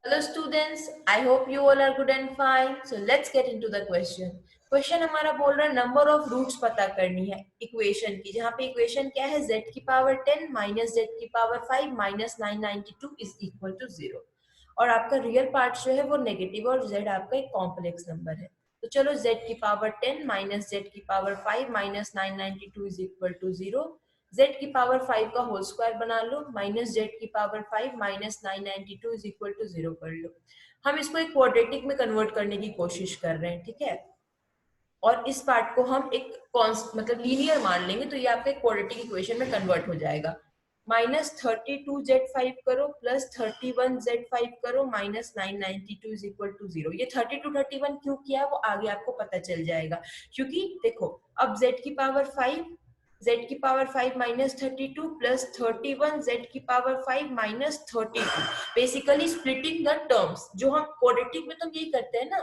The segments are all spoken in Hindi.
Hello students, I hope you all are good and fine. So let's get into the question. Question हमारा बोल रहा है नंबर ऑफ रूट्स पता करनी है इक्वेशन की, जहाँ पे इक्वेशन क्या है z की पावर 10 माइनस z की power 5 minus 992 is equal to 0। और आपका रियल पार्ट जो है वो नेगेटिव और z आपका एक कॉम्प्लेक्स नंबर है। तो चलो z की पावर 10 माइनस z की power 5 minus 992 is equal to 0। z की पावर 5 का होल स्क्वायर बना लो माइनस z की power 5 minus 992 is equal to 0 कर लो। हम इसको एक क्वाड्रेटिक में कन्वर्ट करने की कोशिश कर रहे हैं, ठीक है। और इस पार्ट को हम एक मतलब लीनियर मान लेंगे, तो ये आपका एक क्वाड्रेटिक इक्वेशन में कन्वर्ट हो जाएगा। -32z5 करो प्लस 31z5 करो माइनस 992 इज इक्वल टू 0। ये 32 31 क्यों किया वो आगे आपको पता चल जाएगा, क्योंकि देखो अब z की पावर 5 z की पावर 5 माइनस 32 प्लस 31 z की power 5 minus 32, basically splitting the terms. जो हम क्वाड्रेटिक में तो यही करते हैं ना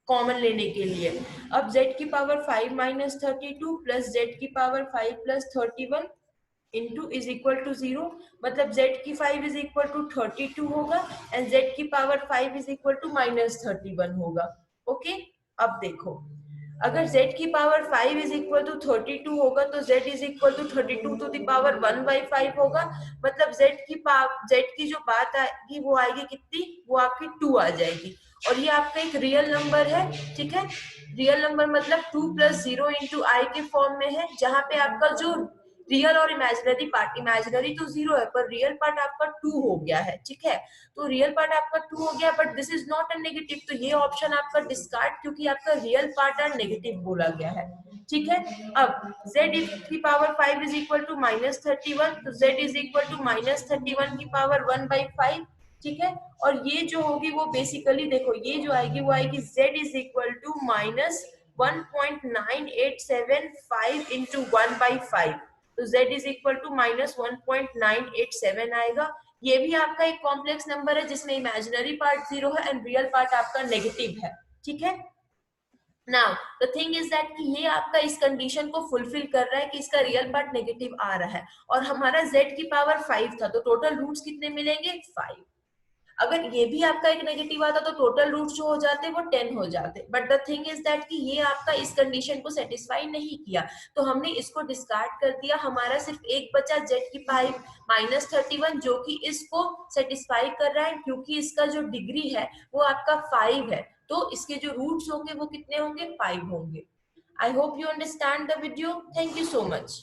कॉमन लेने के लिए। अब z की पावर 5 माइनस 32 प्लस z की power 5 plus 31 into is equal to 0, मतलब z की 5 इज इक्वल टू 32 होगा एंड z की power 5 is equal to minus 31 होगा। ओके, अब देखो अगर z की पावर 5 इज इक्वल टू 32 होगा तो z is equal to 32 to the power 1/5 होगा। मतलब z की जो बात आएगी वो आएगी कितनी, वो आपकी 2 आ जाएगी। और ये आपका एक रियल नंबर है, ठीक है। रियल नंबर मतलब 2 प्लस 0 इंटू आई के फॉर्म में है, जहां पे आपका जो रियल और इमेजिनरी पार्ट, इमेजिनरी तो 0 है पर रियल पार्ट आपका 2 हो गया है, ठीक है। तो रियल पार्ट आपका 2 हो गया but this is not a negative, तो ये ऑप्शन आपका डिस्कार्ड, क्योंकि आपका रियल पार्ट और नेगेटिव बोला गया है, ठीक है। अब z की power 5 is equal to minus 31, तो z is equal to minus 31 की पावर 1/5, ठीक है। और ये जो होगी वो बेसिकली देखो ये जो आएगी वो आएगी z is equal to minus 1.9875 into 1/5, तो z is equal to minus 1.987 आएगा। ये भी आपका एक कॉम्प्लेक्स नंबर है जिसमें इमेजिनरी पार्ट 0 है एंड रियल पार्ट आपका नेगेटिव है, ठीक है। Now the thing is that कि ये आपका इस कंडीशन को फुलफिल कर रहा है कि इसका रियल पार्ट नेगेटिव आ रहा है और हमारा z की पावर 5 था, तो टोटल रूट्स कितने मिलेंगे 5। अगर ये भी आपका एक नेगेटिव आता तो टोटल रूट जो हो जाते वो 10 हो जाते, but the thing is that कि ये आपका इस कंडीशन को सेटिस्फाई नहीं किया, तो हमने इसको डिस्कार्ड कर दिया। हमारा सिर्फ एक बचा z की 5 माइनस 31 जो कि इसको सेटिस्फाई कर रहा है, क्योंकि इसका जो डिग्री है वो आपका 5 है, तो इसके जो रूट्स होंगे वो कितने होंगे 5 होंगे। I hope you understand the video. Thank you so much.